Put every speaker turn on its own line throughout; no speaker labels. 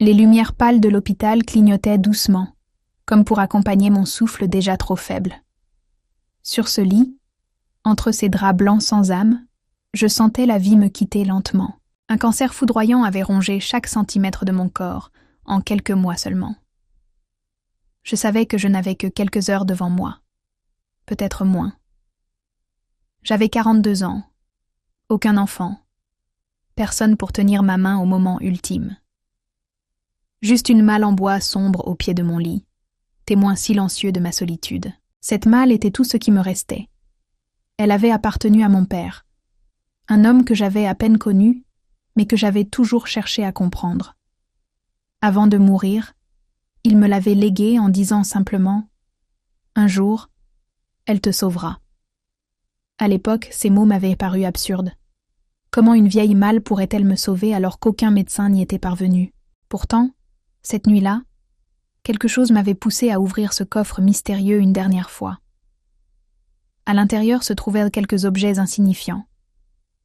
Les lumières pâles de l'hôpital clignotaient doucement, comme pour accompagner mon souffle déjà trop faible. Sur ce lit, entre ces draps blancs sans âme, je sentais la vie me quitter lentement. Un cancer foudroyant avait rongé chaque centimètre de mon corps, en quelques mois seulement. Je savais que je n'avais que quelques heures devant moi. Peut-être moins. J'avais 42 ans. Aucun enfant. Personne pour tenir ma main au moment ultime. Juste une malle en bois sombre au pied de mon lit, témoin silencieux de ma solitude. Cette malle était tout ce qui me restait. Elle avait appartenu à mon père, un homme que j'avais à peine connu, mais que j'avais toujours cherché à comprendre. Avant de mourir, il me l'avait léguée en disant simplement « Un jour, elle te sauvera ». À l'époque, ces mots m'avaient paru absurdes. Comment une vieille malle pourrait-elle me sauver alors qu'aucun médecin n'y était parvenu? Pourtant, cette nuit-là, quelque chose m'avait poussé à ouvrir ce coffre mystérieux une dernière fois. À l'intérieur se trouvaient quelques objets insignifiants.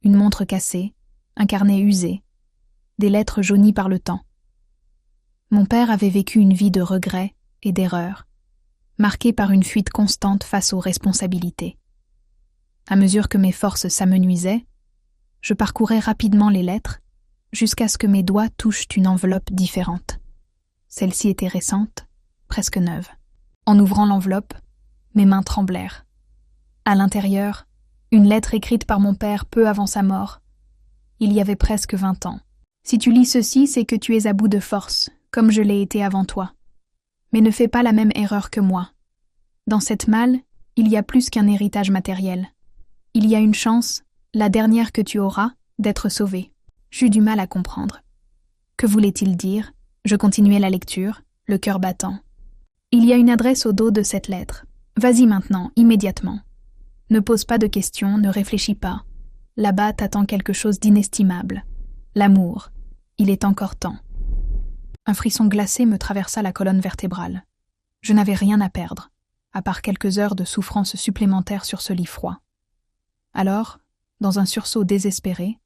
Une montre cassée, un carnet usé, des lettres jaunies par le temps. Mon père avait vécu une vie de regrets et d'erreurs, marquée par une fuite constante face aux responsabilités. À mesure que mes forces s'amenuisaient, je parcourais rapidement les lettres, jusqu'à ce que mes doigts touchent une enveloppe différente. Celle-ci était récente, presque neuve. En ouvrant l'enveloppe, mes mains tremblèrent. À l'intérieur, une lettre écrite par mon père peu avant sa mort. Il y avait presque 20 ans. Si tu lis ceci, c'est que tu es à bout de force, comme je l'ai été avant toi. Mais ne fais pas la même erreur que moi. Dans cette malle, il y a plus qu'un héritage matériel. Il y a une chance, la dernière que tu auras, d'être sauvé. J'eus du mal à comprendre. Que voulait-il dire? Je continuai la lecture, le cœur battant. Il y a une adresse au dos de cette lettre. Vas-y maintenant, immédiatement. Ne pose pas de questions, ne réfléchis pas. Là-bas t'attend quelque chose d'inestimable. L'amour. Il est encore temps. Un frisson glacé me traversa la colonne vertébrale. Je n'avais rien à perdre, à part quelques heures de souffrance supplémentaires sur ce lit froid. Alors, dans un sursaut désespéré,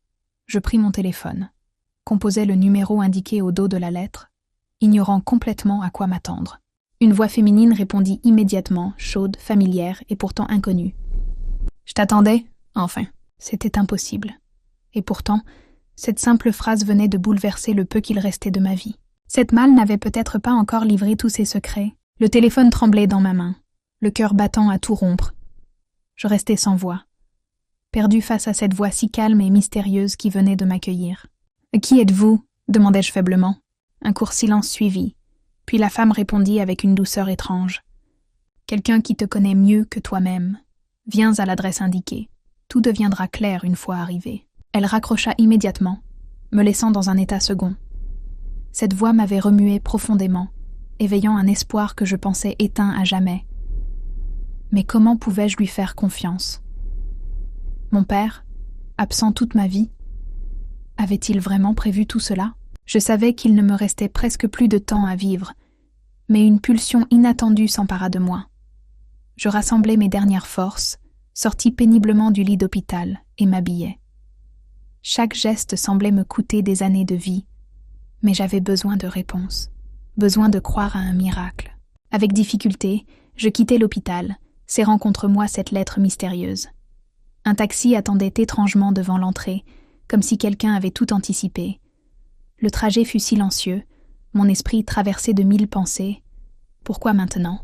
je pris mon téléphone, composai le numéro indiqué au dos de la lettre, ignorant complètement à quoi m'attendre. Une voix féminine répondit immédiatement, chaude, familière et pourtant inconnue. « Je t'attendais, enfin. » C'était impossible. Et pourtant, cette simple phrase venait de bouleverser le peu qu'il restait de ma vie. Cette malle n'avait peut-être pas encore livré tous ses secrets. Le téléphone tremblait dans ma main, le cœur battant à tout rompre. Je restais sans voix, perdu face à cette voix si calme et mystérieuse qui venait de m'accueillir. « Qui êtes-vous » demandai-je faiblement. Un court silence suivit, puis la femme répondit avec une douceur étrange. « Quelqu'un qui te connaît mieux que toi-même. Viens à l'adresse indiquée. Tout deviendra clair une fois arrivé. » Elle raccrocha immédiatement, me laissant dans un état second. Cette voix m'avait remué profondément, éveillant un espoir que je pensais éteint à jamais. Mais comment pouvais-je lui faire confiance? Mon père, absent toute ma vie, avait-il vraiment prévu tout cela? Je savais qu'il ne me restait presque plus de temps à vivre, mais une pulsion inattendue s'empara de moi. Je rassemblai mes dernières forces, sortis péniblement du lit d'hôpital et m'habillai. Chaque geste semblait me coûter des années de vie, mais j'avais besoin de réponses, besoin de croire à un miracle. Avec difficulté, je quittai l'hôpital, serrant contre moi cette lettre mystérieuse. Un taxi attendait étrangement devant l'entrée, comme si quelqu'un avait tout anticipé. Le trajet fut silencieux, mon esprit traversé de 1000 pensées. Pourquoi maintenant?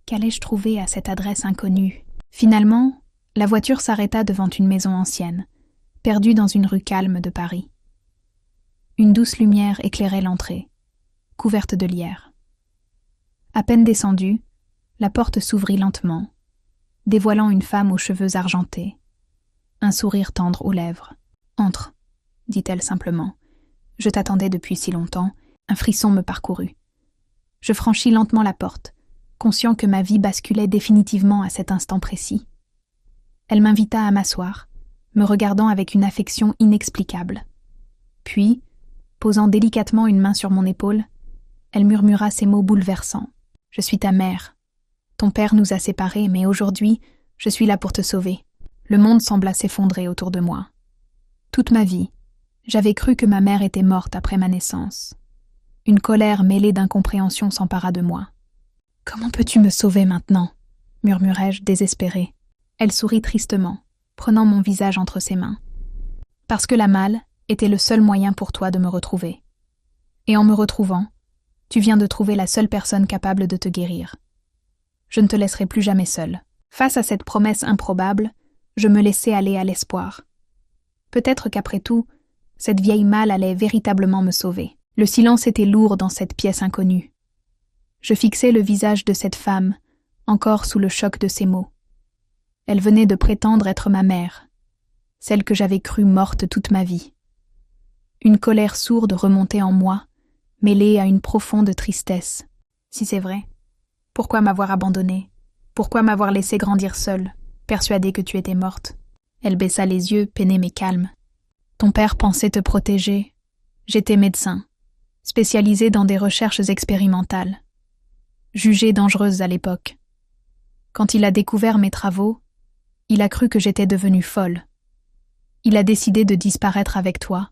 Qu'allais-je trouver à cette adresse inconnue? Finalement, la voiture s'arrêta devant une maison ancienne, perdue dans une rue calme de Paris. Une douce lumière éclairait l'entrée, couverte de lierre. À peine descendue, la porte s'ouvrit lentement, dévoilant une femme aux cheveux argentés, un sourire tendre aux lèvres. « Entre », dit-elle simplement. « Je t'attendais depuis si longtemps. » Un frisson me parcourut. Je franchis lentement la porte, conscient que ma vie basculait définitivement à cet instant précis. Elle m'invita à m'asseoir, me regardant avec une affection inexplicable. Puis, posant délicatement une main sur mon épaule, elle murmura ces mots bouleversants. « Je suis ta mère. Ton père nous a séparés, mais aujourd'hui, je suis là pour te sauver. » Le monde sembla s'effondrer autour de moi. Toute ma vie, j'avais cru que ma mère était morte après ma naissance. Une colère mêlée d'incompréhension s'empara de moi. « Comment peux-tu me sauver maintenant ?» murmurai-je désespérée. Elle sourit tristement, prenant mon visage entre ses mains. « Parce que la malle était le seul moyen pour toi de me retrouver. Et en me retrouvant, tu viens de trouver la seule personne capable de te guérir. Je ne te laisserai plus jamais seule. » Face à cette promesse improbable, je me laissai aller à l'espoir. Peut-être qu'après tout, cette vieille malle allait véritablement me sauver. Le silence était lourd dans cette pièce inconnue. Je fixai le visage de cette femme, encore sous le choc de ses mots. Elle venait de prétendre être ma mère, celle que j'avais crue morte toute ma vie. Une colère sourde remontait en moi, mêlée à une profonde tristesse. Si c'est vrai, pourquoi m'avoir abandonnée? Pourquoi m'avoir laissée grandir seule, persuadée que tu étais morte? Elle baissa les yeux, peinée mais calme. Ton père pensait te protéger. J'étais médecin, spécialisé dans des recherches expérimentales, jugée dangereuse à l'époque. Quand il a découvert mes travaux, il a cru que j'étais devenue folle. Il a décidé de disparaître avec toi,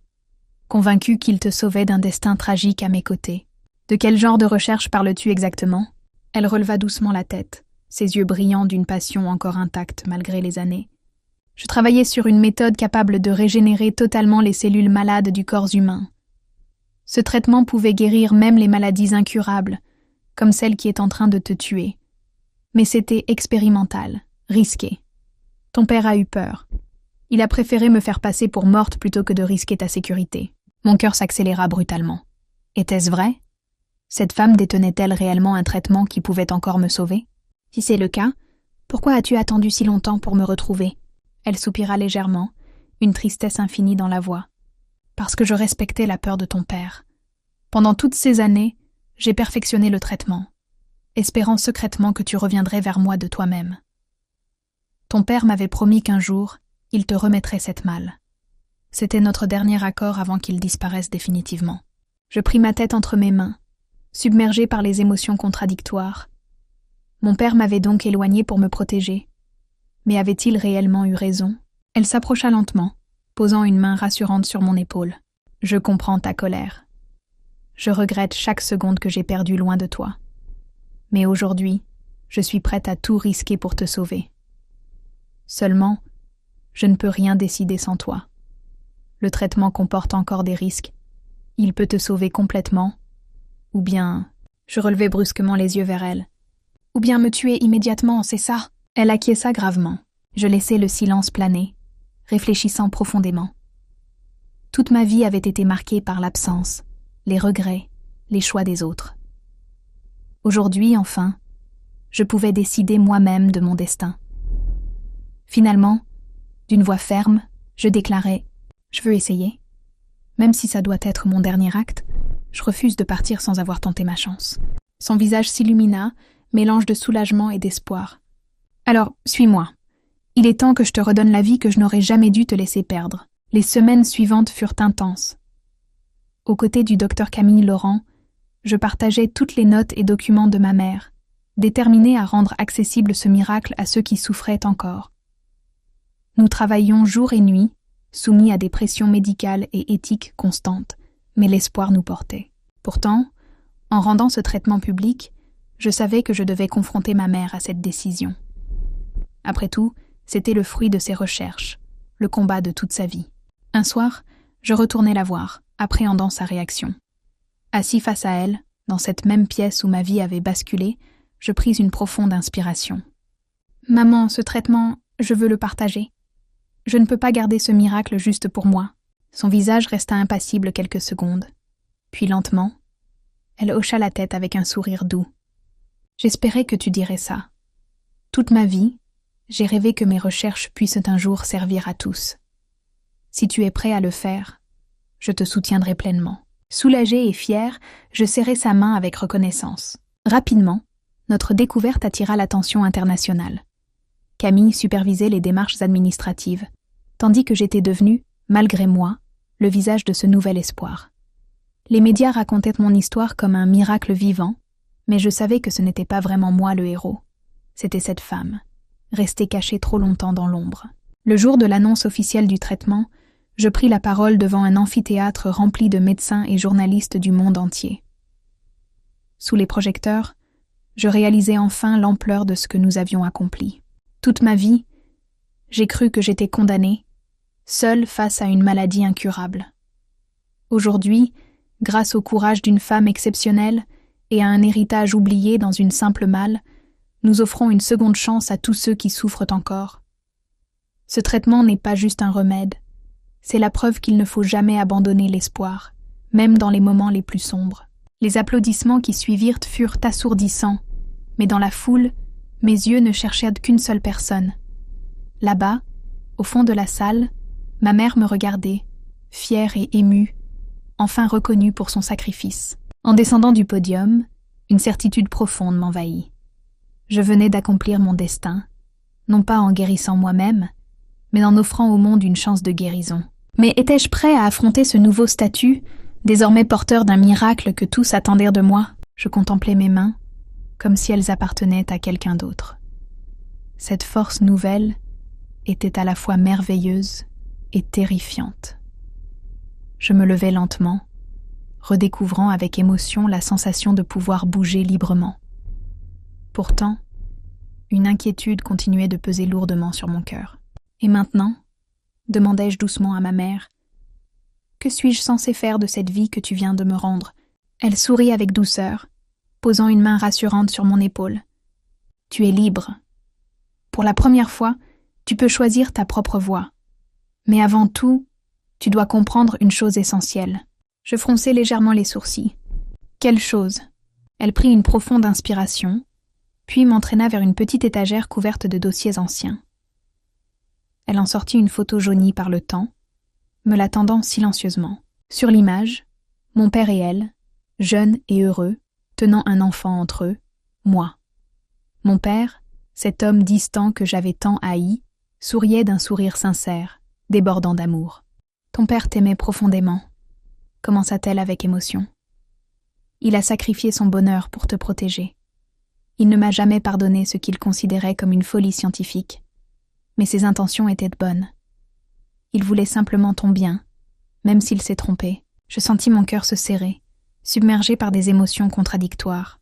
convaincu qu'il te sauvait d'un destin tragique à mes côtés. De quel genre de recherche parles-tu exactement? Elle releva doucement la tête, ses yeux brillants d'une passion encore intacte malgré les années. Je travaillais sur une méthode capable de régénérer totalement les cellules malades du corps humain. Ce traitement pouvait guérir même les maladies incurables, comme celle qui est en train de te tuer. Mais c'était expérimental, risqué. Ton père a eu peur. Il a préféré me faire passer pour morte plutôt que de risquer ta sécurité. Mon cœur s'accéléra brutalement. Était-ce vrai? Cette femme détenait-elle réellement un traitement qui pouvait encore me sauver? Si c'est le cas, pourquoi as-tu attendu si longtemps pour me retrouver? Elle soupira légèrement, une tristesse infinie dans la voix. Parce que je respectais la peur de ton père. Pendant toutes ces années, j'ai perfectionné le traitement, espérant secrètement que tu reviendrais vers moi de toi-même. Ton père m'avait promis qu'un jour, il te remettrait cette malle. C'était notre dernier accord avant qu'il disparaisse définitivement. Je pris ma tête entre mes mains, submergée par les émotions contradictoires. Mon père m'avait donc éloignée pour me protéger. Mais avait-il réellement eu raison? Elle s'approcha lentement, posant une main rassurante sur mon épaule. Je comprends ta colère. Je regrette chaque seconde que j'ai perdue loin de toi. Mais aujourd'hui, je suis prête à tout risquer pour te sauver. Seulement, je ne peux rien décider sans toi. Le traitement comporte encore des risques. Il peut te sauver complètement, ou bien... Je relevai brusquement les yeux vers elle. Ou bien me tuer immédiatement, c'est ça? Elle acquiesça gravement. Je laissai le silence planer, réfléchissant profondément. Toute ma vie avait été marquée par l'absence, les regrets, les choix des autres. Aujourd'hui, enfin, je pouvais décider moi-même de mon destin. Finalement, d'une voix ferme, je déclarai « Je veux essayer. Même si ça doit être mon dernier acte, je refuse de partir sans avoir tenté ma chance. » Son visage s'illumina, mélange de soulagement et d'espoir. « Alors, suis-moi. Il est temps que je te redonne la vie que je n'aurais jamais dû te laisser perdre. » Les semaines suivantes furent intenses. Aux côtés du docteur Camille Laurent, je partageais toutes les notes et documents de ma mère, déterminée à rendre accessible ce miracle à ceux qui souffraient encore. Nous travaillions jour et nuit, soumis à des pressions médicales et éthiques constantes, mais l'espoir nous portait. Pourtant, en rendant ce traitement public, je savais que je devais confronter ma mère à cette décision. Après tout, c'était le fruit de ses recherches, le combat de toute sa vie. Un soir, je retournai la voir, appréhendant sa réaction. Assis face à elle, dans cette même pièce où ma vie avait basculé, je pris une profonde inspiration. « Maman, ce traitement, je veux le partager. Je ne peux pas garder ce miracle juste pour moi. » Son visage resta impassible quelques secondes. Puis lentement, elle hocha la tête avec un sourire doux. « J'espérais que tu dirais ça. Toute ma vie, j'ai rêvé que mes recherches puissent un jour servir à tous. Si tu es prêt à le faire, je te soutiendrai pleinement. » Soulagée et fière, je serrai sa main avec reconnaissance. Rapidement, notre découverte attira l'attention internationale. Camille supervisait les démarches administratives, tandis que j'étais devenue, malgré moi, le visage de ce nouvel espoir. Les médias racontaient mon histoire comme un miracle vivant, mais je savais que ce n'était pas vraiment moi le héros. C'était cette femme, restée cachée trop longtemps dans l'ombre. Le jour de l'annonce officielle du traitement, je pris la parole devant un amphithéâtre rempli de médecins et journalistes du monde entier. Sous les projecteurs, je réalisais enfin l'ampleur de ce que nous avions accompli. Toute ma vie, j'ai cru que j'étais condamnée, seule face à une maladie incurable. Aujourd'hui, grâce au courage d'une femme exceptionnelle et à un héritage oublié dans une simple malle, nous offrons une seconde chance à tous ceux qui souffrent encore. Ce traitement n'est pas juste un remède, c'est la preuve qu'il ne faut jamais abandonner l'espoir, même dans les moments les plus sombres. Les applaudissements qui suivirent furent assourdissants, mais dans la foule, mes yeux ne cherchaient qu'une seule personne. Là-bas, au fond de la salle, ma mère me regardait, fière et émue, enfin reconnue pour son sacrifice. En descendant du podium, une certitude profonde m'envahit. Je venais d'accomplir mon destin, non pas en guérissant moi-même, mais en offrant au monde une chance de guérison. Mais étais-je prêt à affronter ce nouveau statut, désormais porteur d'un miracle que tous attendirent de moi? Je contemplais mes mains, comme si elles appartenaient à quelqu'un d'autre. Cette force nouvelle était à la fois merveilleuse et terrifiante. Je me levai lentement, redécouvrant avec émotion la sensation de pouvoir bouger librement. Pourtant, une inquiétude continuait de peser lourdement sur mon cœur. « Et maintenant ?» demandai-je doucement à ma mère. « Que suis-je censée faire de cette vie que tu viens de me rendre ?» Elle sourit avec douceur, posant une main rassurante sur mon épaule. « Tu es libre. Pour la première fois, tu peux choisir ta propre voie. Mais avant tout, tu dois comprendre une chose essentielle. » Je fronçai légèrement les sourcils. « Quelle chose ?» Elle prit une profonde inspiration, puis m'entraîna vers une petite étagère couverte de dossiers anciens. Elle en sortit une photo jaunie par le temps, me la tendant silencieusement. Sur l'image, mon père et elle, jeunes et heureux, tenant un enfant entre eux, moi. Mon père, cet homme distant que j'avais tant haï, souriait d'un sourire sincère, débordant d'amour. « Ton père t'aimait profondément », commença-t-elle avec émotion. « Il a sacrifié son bonheur pour te protéger. Il ne m'a jamais pardonné ce qu'il considérait comme une folie scientifique, mais ses intentions étaient bonnes. Il voulait simplement ton bien, même s'il s'est trompé. » Je sentis mon cœur se serrer, submergé par des émotions contradictoires.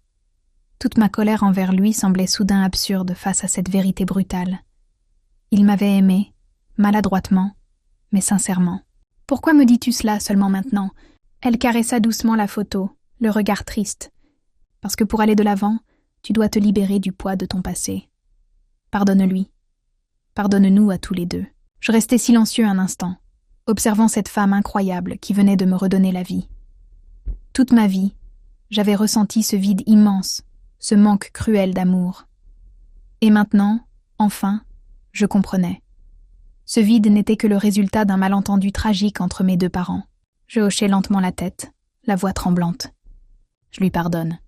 Toute ma colère envers lui semblait soudain absurde face à cette vérité brutale. Il m'avait aimé, maladroitement, mais sincèrement. « Pourquoi me dis-tu cela seulement maintenant ?» Elle caressa doucement la photo, le regard triste. « Parce que pour aller de l'avant, tu dois te libérer du poids de ton passé. Pardonne-lui. Pardonne-nous à tous les deux. » Je restai silencieux un instant, observant cette femme incroyable qui venait de me redonner la vie. Toute ma vie, j'avais ressenti ce vide immense, ce manque cruel d'amour. Et maintenant, enfin, je comprenais. Ce vide n'était que le résultat d'un malentendu tragique entre mes deux parents. Je hochai lentement la tête, la voix tremblante. Je lui pardonne.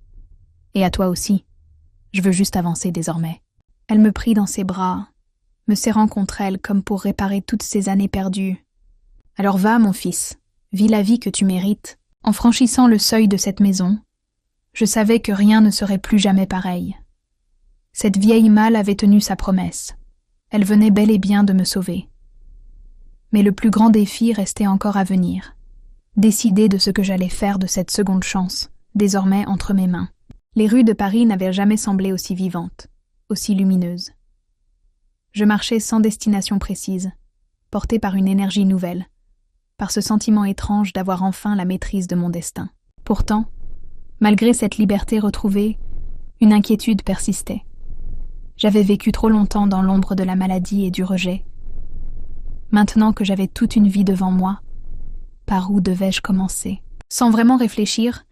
Et à toi aussi. Je veux juste avancer désormais. Elle me prit dans ses bras, me serrant contre elle comme pour réparer toutes ces années perdues. Alors va, mon fils, vis la vie que tu mérites. En franchissant le seuil de cette maison, je savais que rien ne serait plus jamais pareil. Cette vieille malle avait tenu sa promesse. Elle venait bel et bien de me sauver. Mais le plus grand défi restait encore à venir. Décider de ce que j'allais faire de cette seconde chance, désormais entre mes mains. Les rues de Paris n'avaient jamais semblé aussi vivantes, aussi lumineuses. Je marchais sans destination précise, porté par une énergie nouvelle, par ce sentiment étrange d'avoir enfin la maîtrise de mon destin. Pourtant, malgré cette liberté retrouvée, une inquiétude persistait. J'avais vécu trop longtemps dans l'ombre de la maladie et du rejet. Maintenant que j'avais toute une vie devant moi, par où devais-je commencer? Sans vraiment réfléchir,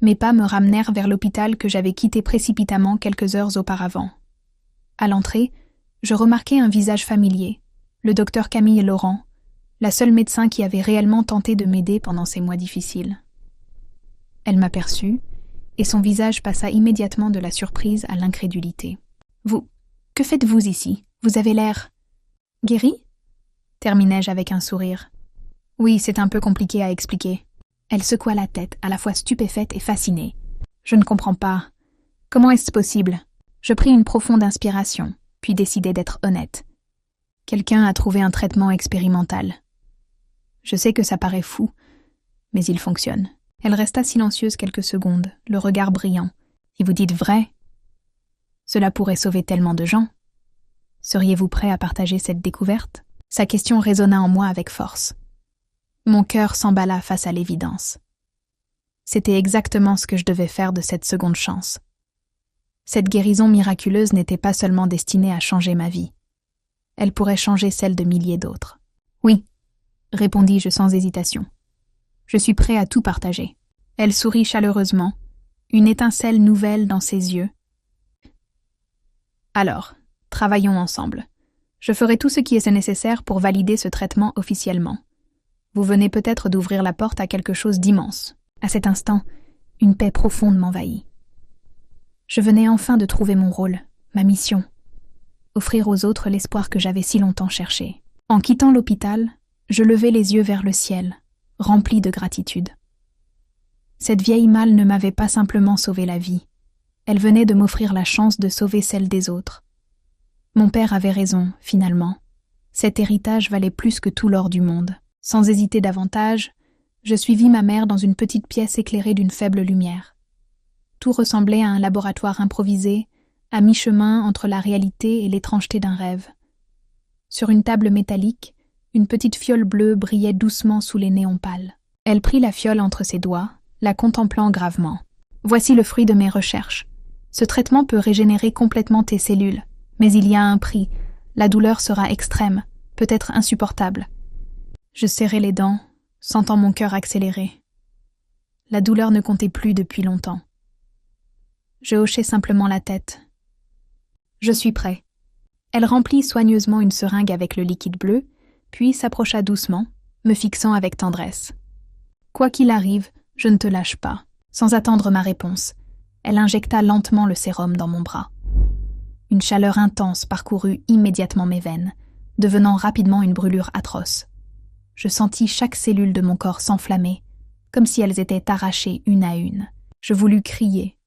mes pas me ramenèrent vers l'hôpital que j'avais quitté précipitamment quelques heures auparavant. À l'entrée, je remarquai un visage familier, le docteur Camille Laurent, la seule médecin qui avait réellement tenté de m'aider pendant ces mois difficiles. Elle m'aperçut, et son visage passa immédiatement de la surprise à l'incrédulité. « Vous, que faites-vous ici? Vous avez l'air... guéri ?» terminai-je avec un sourire. « Oui, c'est un peu compliqué à expliquer. » Elle secoua la tête, à la fois stupéfaite et fascinée. « Je ne comprends pas. Comment est-ce possible ?» Je pris une profonde inspiration, puis décidai d'être honnête. Quelqu'un a trouvé un traitement expérimental. Je sais que ça paraît fou, mais il fonctionne. Elle resta silencieuse quelques secondes, le regard brillant, Si vous dites vrai, cela pourrait sauver tellement de gens. Seriez-vous prêt à partager cette découverte? Sa question résonna en moi avec force. Mon cœur s'emballa face à l'évidence. C'était exactement ce que je devais faire de cette seconde chance. Cette guérison miraculeuse n'était pas seulement destinée à changer ma vie. Elle pourrait changer celle de milliers d'autres. Oui, répondis-je sans hésitation. Je suis prêt à tout partager. Elle sourit chaleureusement, une étincelle nouvelle dans ses yeux. Alors, travaillons ensemble. Je ferai tout ce qui est nécessaire pour valider ce traitement officiellement. Vous venez peut-être d'ouvrir la porte à quelque chose d'immense. À cet instant, une paix profonde m'envahit. Je venais enfin de trouver mon rôle, ma mission. Offrir aux autres l'espoir que j'avais si longtemps cherché. En quittant l'hôpital, je levai les yeux vers le ciel, rempli de gratitude. Cette vieille malle ne m'avait pas simplement sauvé la vie. Elle venait de m'offrir la chance de sauver celle des autres. Mon père avait raison, finalement. Cet héritage valait plus que tout l'or du monde. Sans hésiter davantage, je suivis ma mère dans une petite pièce éclairée d'une faible lumière. Tout ressemblait à un laboratoire improvisé, à mi-chemin entre la réalité et l'étrangeté d'un rêve. Sur une table métallique, une petite fiole bleue brillait doucement sous les néons pâles. Elle prit la fiole entre ses doigts, la contemplant gravement. « Voici le fruit de mes recherches. Ce traitement peut régénérer complètement tes cellules, mais il y a un prix. La douleur sera extrême, peut-être insupportable. » Je serrai les dents, sentant mon cœur accélérer. La douleur ne comptait plus depuis longtemps. Je hochai simplement la tête. « Je suis prêt. » Elle remplit soigneusement une seringue avec le liquide bleu, puis s'approcha doucement, me fixant avec tendresse. « Quoi qu'il arrive, je ne te lâche pas. » Sans attendre ma réponse, elle injecta lentement le sérum dans mon bras. Une chaleur intense parcourut immédiatement mes veines, devenant rapidement une brûlure atroce. Je sentis chaque cellule de mon corps s'enflammer, comme si elles étaient arrachées une à une. Je voulus crier,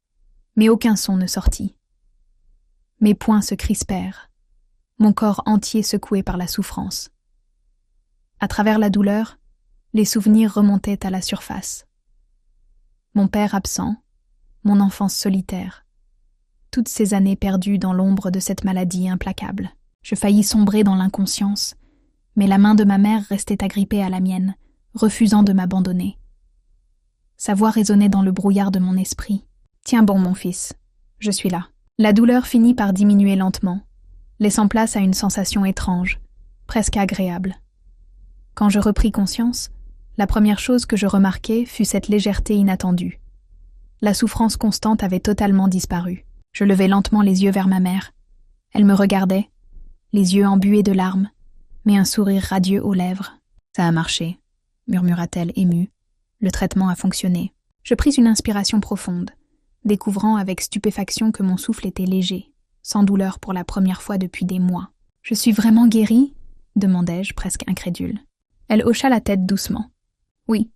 mais aucun son ne sortit. Mes poings se crispèrent, mon corps entier secoué par la souffrance. À travers la douleur, les souvenirs remontaient à la surface. Mon père absent, mon enfance solitaire, toutes ces années perdues dans l'ombre de cette maladie implacable. Je faillis sombrer dans l'inconscience, mais la main de ma mère restait agrippée à la mienne, refusant de m'abandonner. Sa voix résonnait dans le brouillard de mon esprit. « Tiens bon, mon fils, je suis là. » La douleur finit par diminuer lentement, laissant place à une sensation étrange, presque agréable. Quand je repris conscience, la première chose que je remarquai fut cette légèreté inattendue. La souffrance constante avait totalement disparu. Je levai lentement les yeux vers ma mère. Elle me regardait, les yeux embués de larmes, mais un sourire radieux aux lèvres. « Ça a marché », murmura-t-elle émue. « Le traitement a fonctionné. » Je pris une inspiration profonde, découvrant avec stupéfaction que mon souffle était léger, sans douleur pour la première fois depuis des mois. « Je suis vraiment guérie ?» demandai-je, presque incrédule. Elle hocha la tête doucement. « Oui,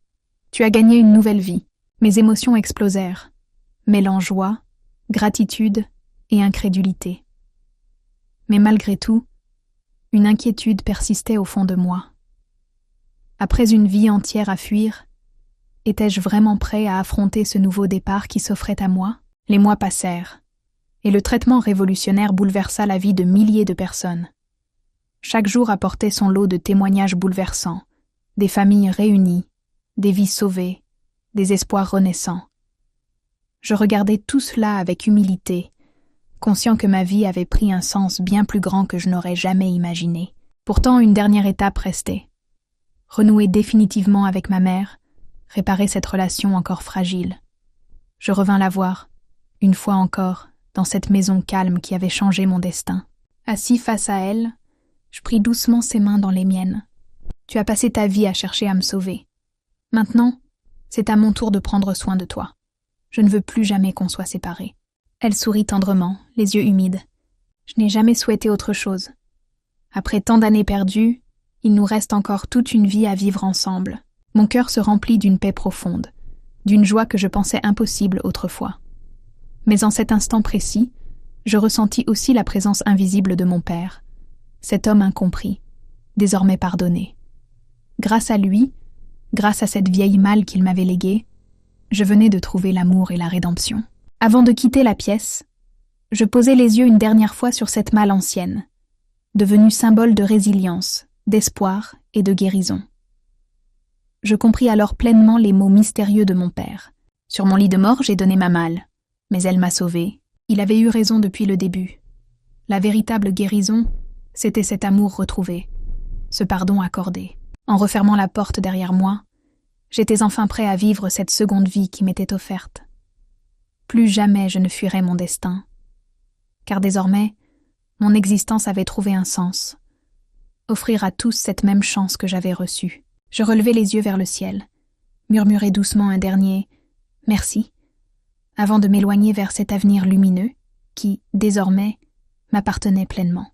tu as gagné une nouvelle vie. » Mes émotions explosèrent, mêlant joie, gratitude et incrédulité. Mais malgré tout, une inquiétude persistait au fond de moi. Après une vie entière à fuir, étais-je vraiment prêt à affronter ce nouveau départ qui s'offrait à moi? Les mois passèrent, et le traitement révolutionnaire bouleversa la vie de milliers de personnes. Chaque jour apportait son lot de témoignages bouleversants, des familles réunies, des vies sauvées, des espoirs renaissants. Je regardais tout cela avec humilité, conscient que ma vie avait pris un sens bien plus grand que je n'aurais jamais imaginé. Pourtant, une dernière étape restait. Renouer définitivement avec ma mère, réparer cette relation encore fragile. Je revins la voir, une fois encore, dans cette maison calme qui avait changé mon destin. Assis face à elle, je pris doucement ses mains dans les miennes. « Tu as passé ta vie à chercher à me sauver. Maintenant, c'est à mon tour de prendre soin de toi. Je ne veux plus jamais qu'on soit séparés. » Elle sourit tendrement, les yeux humides. Je n'ai jamais souhaité autre chose. Après tant d'années perdues, il nous reste encore toute une vie à vivre ensemble. Mon cœur se remplit d'une paix profonde, d'une joie que je pensais impossible autrefois. Mais en cet instant précis, je ressentis aussi la présence invisible de mon père, cet homme incompris, désormais pardonné. Grâce à lui, grâce à cette vieille malle qu'il m'avait léguée, je venais de trouver l'amour et la rédemption. Avant de quitter la pièce, je posai les yeux une dernière fois sur cette malle ancienne, devenue symbole de résilience, d'espoir et de guérison. Je compris alors pleinement les mots mystérieux de mon père. Sur mon lit de mort, j'ai donné ma malle, mais elle m'a sauvée. Il avait eu raison depuis le début. La véritable guérison, c'était cet amour retrouvé, ce pardon accordé. En refermant la porte derrière moi, j'étais enfin prêt à vivre cette seconde vie qui m'était offerte. Plus jamais je ne fuirais mon destin, car désormais, mon existence avait trouvé un sens. Offrir à tous cette même chance que j'avais reçue. Je relevai les yeux vers le ciel, murmurai doucement un dernier « merci » avant de m'éloigner vers cet avenir lumineux qui, désormais, m'appartenait pleinement.